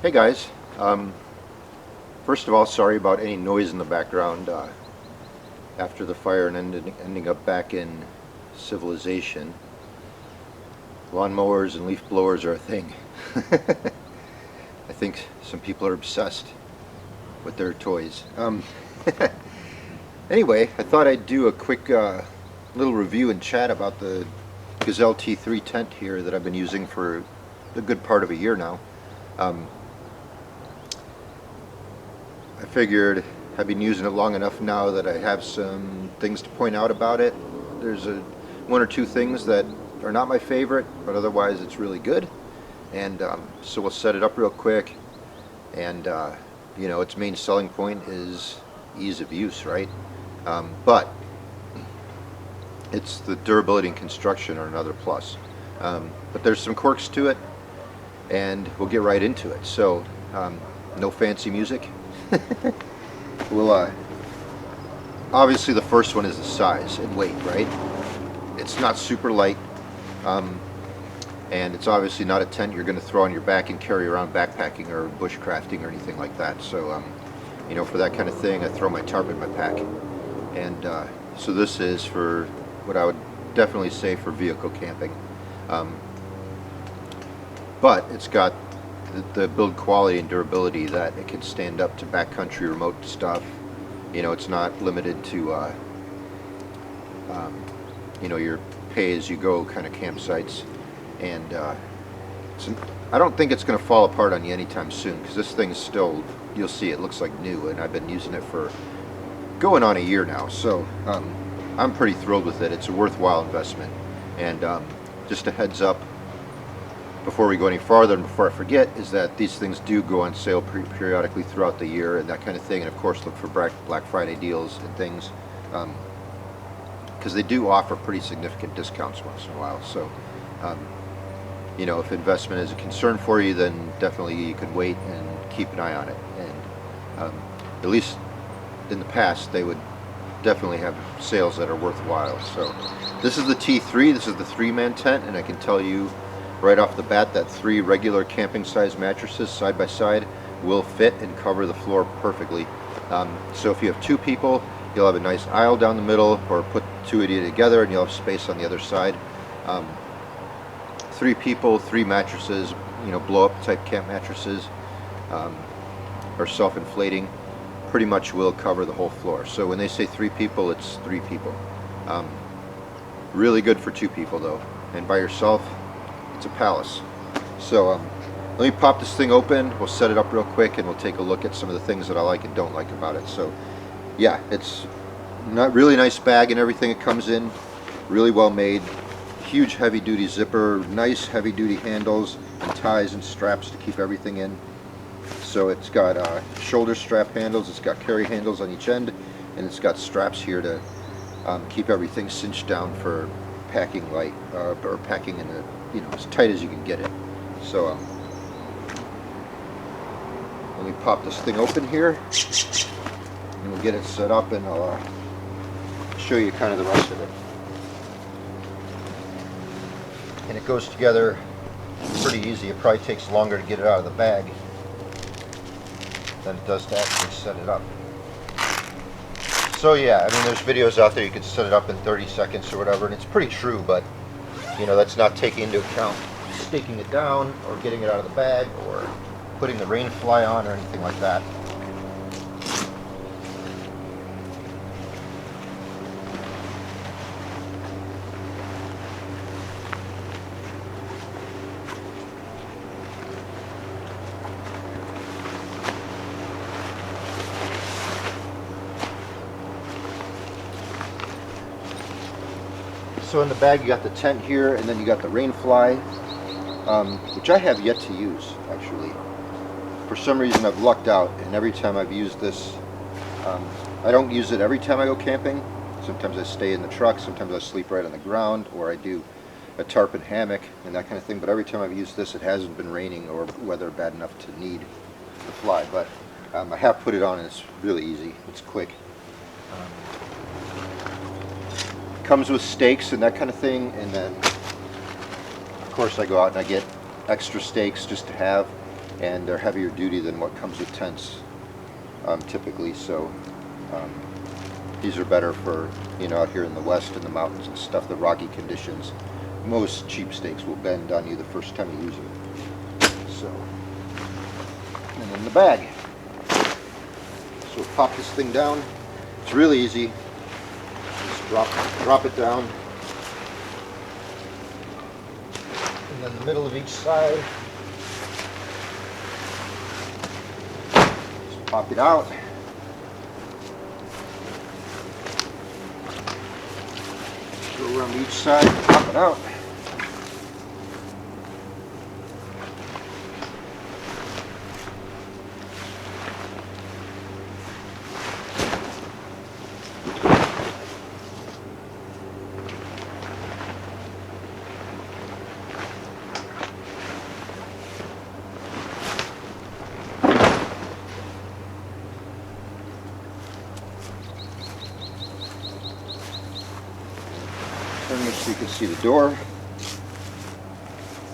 Hey guys, first of all, sorry about any noise in the background after the fire and ending up back in civilization. Lawnmowers and leaf blowers are a thing. I think some people are obsessed with their toys. Anyway, I thought I'd do a quick little review and chat about the Gazelle T3 tent here that I've been using for a good part of a year now. I figured I've been using it long enough now that I have some things to point out about it. There's one or two things that are not my favorite, but otherwise it's really good. And so we'll set it up real quick. And you know, its main selling point is ease of use, right? But it's the durability and construction are another plus. But there's some quirks to it, and we'll get right into it. So no fancy music. Well, obviously the first one is the size and weight, right? It's not super light, and it's obviously not a tent you're going to throw on your back and carry around backpacking or bushcrafting or anything like that. So, you know, for that kind of thing, I throw my tarp in my pack. And so this is for what I would definitely say for vehicle camping. But it's got the build quality and durability that it can stand up to backcountry remote stuff. You know, it's not limited to you know, your pay-as-you-go kind of campsites. And I don't think it's going to fall apart on you anytime soon, because this thing's still, you'll see, it looks like new, and I've been using it for going on a year now. So I'm pretty thrilled with it. It's a worthwhile investment. And just a heads up before we go any farther and before I forget, is that these things do go on sale periodically throughout the year and that kind of thing. And of course, look for Black Friday deals and things, because they do offer pretty significant discounts once in a while. So you know, if investment is a concern for you, then definitely you can wait and keep an eye on it. And at least in the past, they would definitely have sales that are worthwhile. So this is the T3. This is the 3-man tent, and I can tell you right off the bat that 3 regular camping size mattresses side by side will fit and cover the floor perfectly. So if you have 2 people, you'll have a nice aisle down the middle, or put 2 of you together and you'll have space on the other side. 3 people, 3 mattresses, you know, blow up type camp mattresses, or self-inflating, pretty much will cover the whole floor. So when they say 3 people, it's 3 people. Really good for 2 people though, and by yourself, it's a palace. So let me pop this thing open, we'll set it up real quick, and we'll take a look at some of the things that I like and don't like about it. So yeah, it's not really nice bag and everything it comes in, really well made. Huge heavy duty zipper, nice heavy duty handles and ties and straps to keep everything in. So it's got shoulder strap handles, it's got carry handles on each end, and it's got straps here to keep everything cinched down for packing light, or packing in the, you know, as tight as you can get it. So let me pop this thing open here and we'll get it set up, and I'll show you kind of the rest of it. And it goes together pretty easy. It probably takes longer to get it out of the bag than it does to actually set it up. So yeah, I mean, there's videos out there you can set it up in 30 seconds or whatever, and it's pretty true, but you know, that's not taking into account staking it down or getting it out of the bag or putting the rain fly on or anything like that. So in the bag you got the tent here, and then you got the rain fly, which I have yet to use actually. For some reason I've lucked out, and every time I've used this, I don't use it every time I go camping. Sometimes I stay in the truck, sometimes I sleep right on the ground, or I do a tarp and hammock and that kind of thing. But every time I've used this, it hasn't been raining or weather bad enough to need the fly. But I have put it on, and it's really easy, it's quick. Comes with stakes and that kind of thing, and then of course I go out and I get extra stakes just to have. and they're heavier duty than what comes with tents typically. So these are better for, out here in the west in the mountains and stuff, the rocky conditions. Most cheap stakes will bend on you the first time you use them. So, and then the bag. So pop this thing down. It's really easy. Just drop it down. And then the middle of each side. Just pop it out. Go around each side, pop it out. Turn this so you can see the door.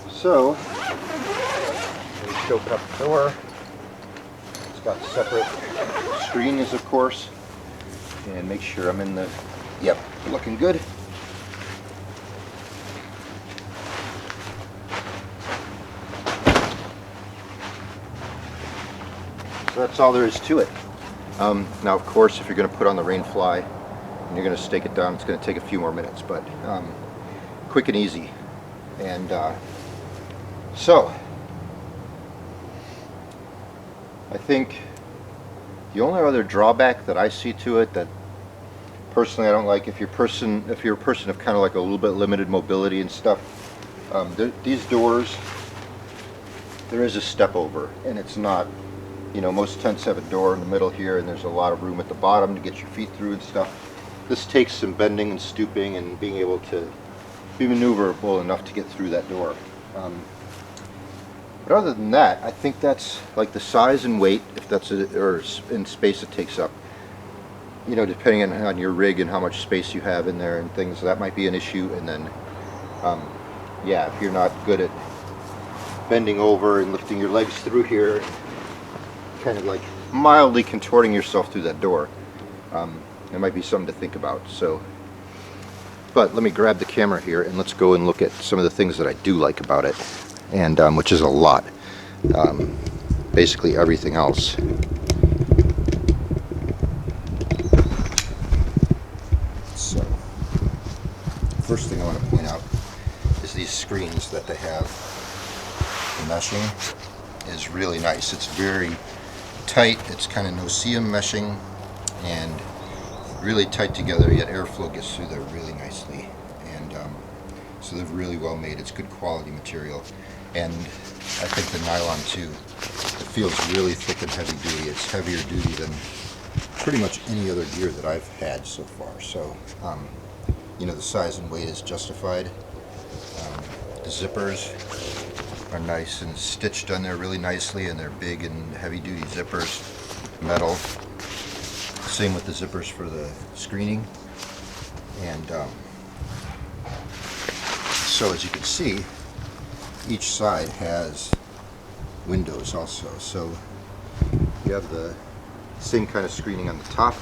So, we open up the door. It's got separate screens, of course, and make sure I'm in the, yep, looking good. So that's all there is to it. Now, of course, if you're going to put on the rain fly, and you're going to stake it down, it's going to take a few more minutes, but quick and easy. And so I think the only other drawback that I see to it that personally I don't like, if you're a person of kind of like a little bit limited mobility and stuff, these doors, there is a step over, and it's not, most tents have a door in the middle here, and there's a lot of room at the bottom to get your feet through and stuff. This takes some bending and stooping and being able to be maneuverable enough to get through that door. But other than that, I think that's like the size and weight, if that's or in space it takes up. Depending on your rig and how much space you have in there and things, that might be an issue. And then, yeah, if you're not good at bending over and lifting your legs through here, kind of like mildly contorting yourself through that door, it might be something to think about. So, but let me grab the camera here and let's go and look at some of the things that I do like about it, and which is a lot. Basically everything else. So, first thing I want to point out is these screens that they have. The meshing is really nice. It's very tight. It's kind of no-seam meshing and really tight together, yet airflow gets through there really nicely. And so they're really well made. It's good quality material. And I think the nylon too, it feels really thick and heavy duty. It's heavier duty than pretty much any other gear that I've had so far. So, the size and weight is justified. The zippers are nice and stitched on there really nicely, and they're big and heavy duty zippers, metal. Same with the zippers for the screening. And so as you can see, each side has windows also. So you have the same kind of screening on the top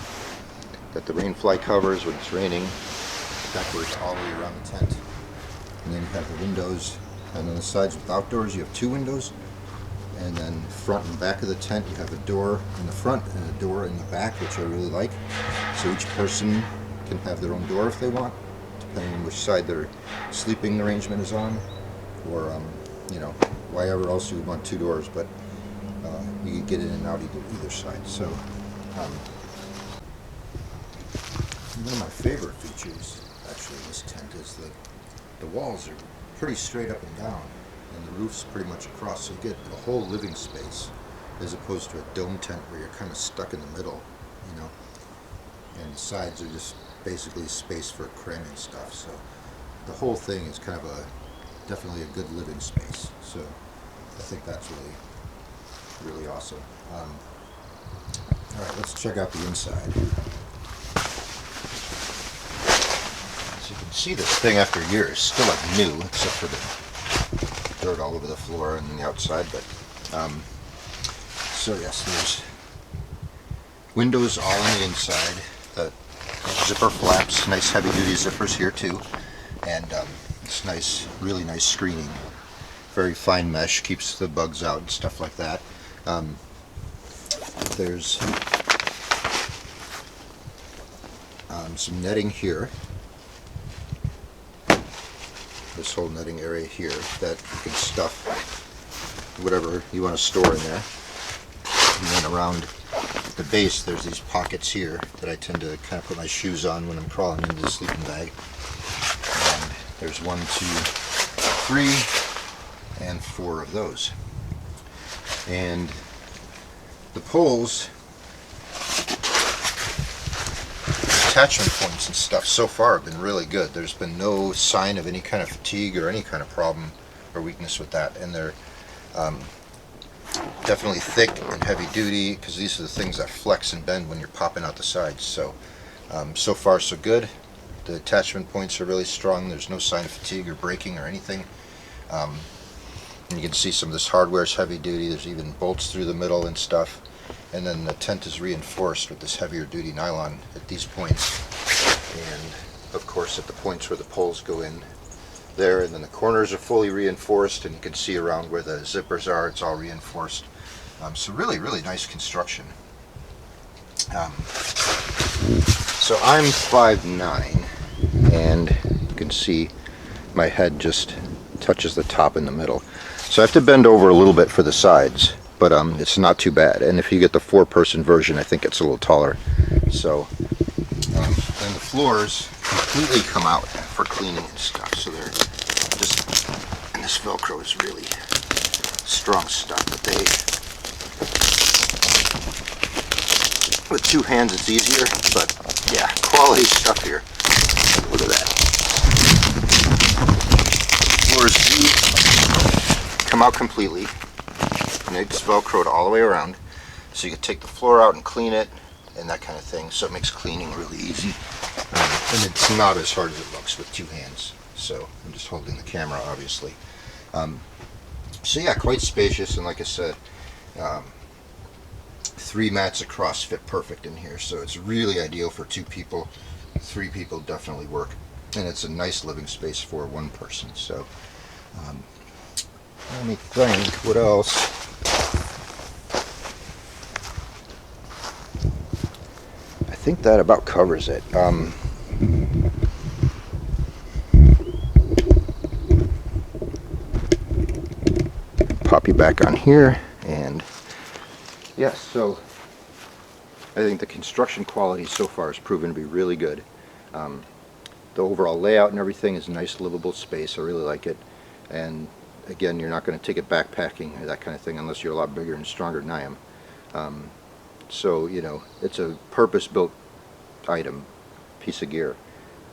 that the rain fly covers when it's raining. That goes all the way around the tent. And then you have the windows, and on the sides with outdoors you have two windows. And then front and back of the tent you have a door in the front and a door in the back, which I really like. So each person can have their own door if they want, depending on which side their sleeping arrangement is on, or wherever else you would want two doors, but you can get in and out either side. So one of my favorite features actually in this tent is the walls are pretty straight up and down, and the roof's pretty much across, so you get a whole living space as opposed to a dome tent where you're kind of stuck in the middle, and the sides are just basically space for cramming stuff. So the whole thing is kind of definitely a good living space. So I think that's really awesome. Alright, let's check out the inside. As you can see, this thing after a year is still like new, except for the dirt all over the floor and the outside, but So yes, there's windows all on the inside. The zipper flaps, nice heavy duty zippers here too, and it's nice, really nice screening. Very fine mesh, keeps the bugs out and stuff like that. There's some netting here. This whole netting area here that you can stuff whatever you want to store in there. And then around the base there's these pockets here that I tend to kind of put my shoes on when I'm crawling into the sleeping bag. And there's 1, 2, 3, and 4 of those. And the poles, attachment points and stuff so far have been really good. There's been no sign of any kind of fatigue or any kind of problem or weakness with that, and they're definitely thick and heavy duty, because these are the things that flex and bend when you're popping out the sides. So so far so good. The attachment points are really strong. There's no sign of fatigue or breaking or anything. And you can see some of this hardware is heavy duty. There's even bolts through the middle and stuff. And then the tent is reinforced with this heavier duty nylon at these points, and of course at the points where the poles go in there, and then the corners are fully reinforced, and you can see around where the zippers are, it's all reinforced. So really nice construction. So I'm 5'9", and you can see my head just touches the top in the middle, so I have to bend over a little bit for the sides. But it's not too bad, and if you get the 4-person version, I think it's a little taller. So then the floors completely come out for cleaning and stuff, so they're just, and this Velcro is really strong stuff, but they, with 2 hands it's easier, but yeah, quality stuff here. Look at that. Floors do come out completely. And it's Velcroed all the way around, so you can take the floor out and clean it and that kind of thing, so it makes cleaning really easy. And it's not as hard as it looks with 2 hands. So I'm just holding the camera, obviously. So yeah, quite spacious, and like I said, 3 mats across fit perfect in here, so it's really ideal for 2 people. 3 people definitely work, and it's a nice living space for 1 person. So let me think, what else? I think that about covers it. Pop you back on here, and yes, so I think the construction quality so far has proven to be really good. The overall layout and everything is a nice livable space. I really like it, and again, you're not going to take it backpacking or that kind of thing unless you're a lot bigger and stronger than I am. So, you know, it's a purpose-built item, piece of gear,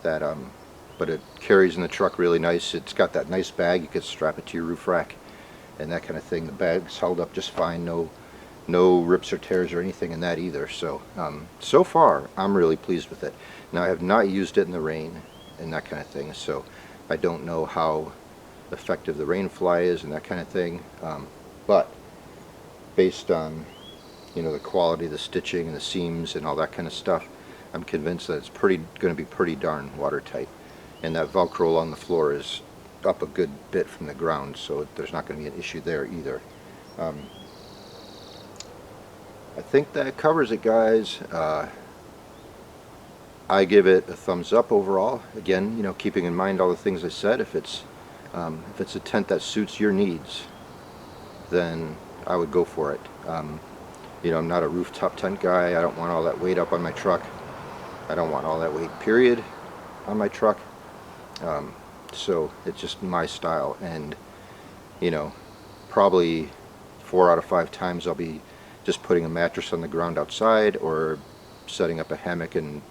that, but it carries in the truck really nice. It's got that nice bag. You could strap it to your roof rack and that kind of thing. The bag's held up just fine. No rips or tears or anything in that either. So, so far, I'm really pleased with it. Now, I have not used it in the rain and that kind of thing, so I don't know how effective the rain fly is and that kind of thing, but based on, you know, the quality of the stitching and the seams and all that kind of stuff, I'm convinced that it's going to be pretty darn watertight, and that Velcro along the floor is up a good bit from the ground, so there's not going to be an issue there either. I think that covers it, guys. I give it a thumbs up overall. Again, you know, keeping in mind all the things I said. If it's a tent that suits your needs, then I would go for it. You know, I'm not a rooftop tent guy. I don't want all that weight up on my truck. I don't want all that weight, period, on my truck. So it's just my style, and you know, probably 4 out of 5 times I'll be just putting a mattress on the ground outside, or setting up a hammock and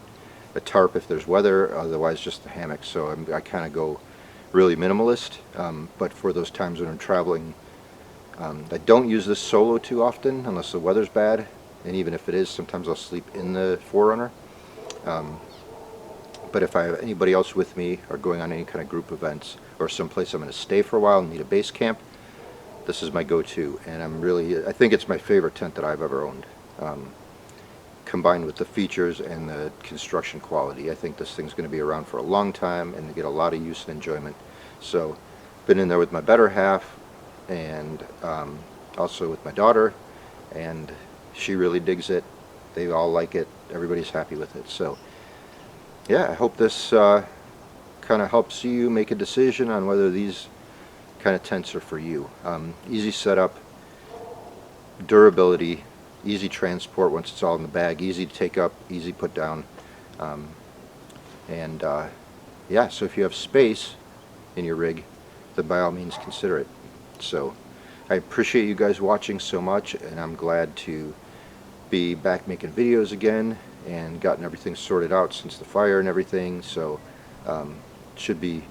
a tarp if there's weather, otherwise just the hammock. So I kind of go really minimalist, but for those times when I'm traveling, I don't use this solo too often unless the weather's bad, and even if it is, sometimes I'll sleep in the Forerunner. But if I have anybody else with me, or going on any kind of group events, or someplace I'm going to stay for a while and need a base camp, this is my go-to, and I think it's my favorite tent that I've ever owned. Combined with the features and the construction quality, I think this thing's going to be around for a long time and get a lot of use and enjoyment. So, been in there with my better half, and also with my daughter, and she really digs it. They all like it. Everybody's happy with it. So, yeah, I hope this kind of helps you make a decision on whether these kind of tents are for you. Easy setup, durability, easy transport once it's all in the bag, easy to take up, easy put down, and yeah, so if you have space in your rig, then by all means consider it. So I appreciate you guys watching so much, and I'm glad to be back making videos again and gotten everything sorted out since the fire and everything. So should be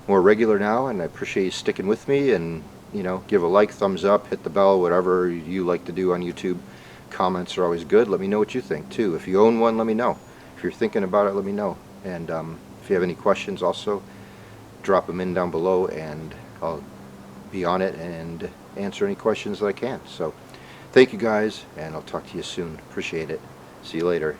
more regular now, and I appreciate you sticking with me. And you know, give a like, thumbs up, hit the bell, whatever you like to do on YouTube. Comments are always good. Let me know what you think too. If you own one, let me know. If you're thinking about it, let me know. And if you have any questions, also drop them in down below, and I'll be on it and answer any questions that I can. So thank you guys, and I'll talk to you soon. Appreciate it. See you later.